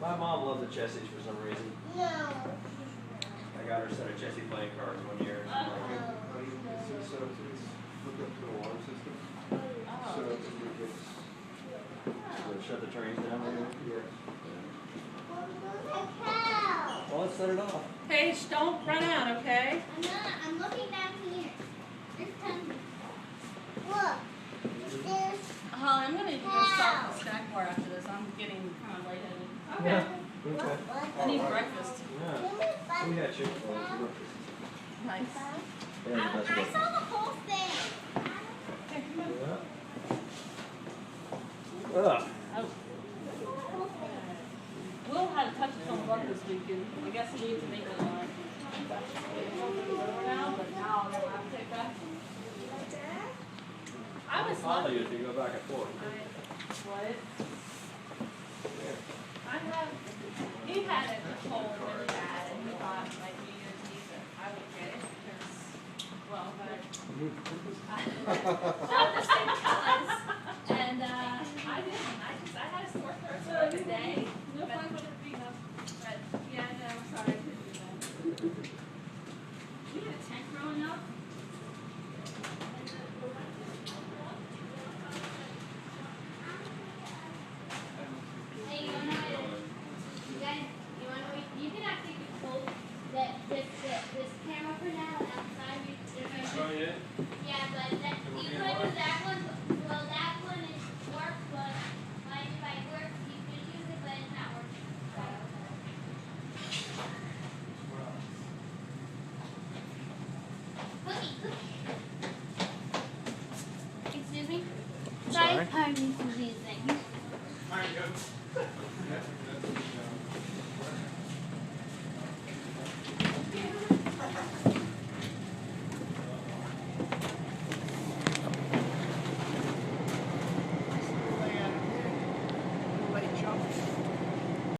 My mom loves the Chessies for some reason. No. I got her a set of Chessie playing cards one year. It's hooked up to the water system. So it gets. Shut the trains down there. Yeah. Well, let's set it off. Paige, don't run out, okay? I'm not. I'm looking down here. There's tons. Look. There's. I'm gonna stop the snack bar after this. I'm getting kind of lightheaded. Okay. Okay. I need breakfast. Yeah. We had Chick-fil-A for breakfast. Nice. I saw the whole thing. Yeah. Ugh. Will had a touch of some luck this weekend. I guess he needs to make it on. Now, but now I'll have to take that. I was I'll follow you if you go back and forth. What? He had it cold really bad, and he thought like New Year's Eve that I would get it because, well, but not the same colors. And I didn't. I had a sore throat for like a day. No fun with it being up. But yeah, no, I'm sorry I couldn't do that. You had a tent growing up? Hey, you wanna you can actually hold this camera for now and outside Oh, yeah? yeah, but you could do that one. Well, that one is work, but if I work, you could use it, but it's not working. Cookie. Excuse me? Sorry? Pardon me for these things.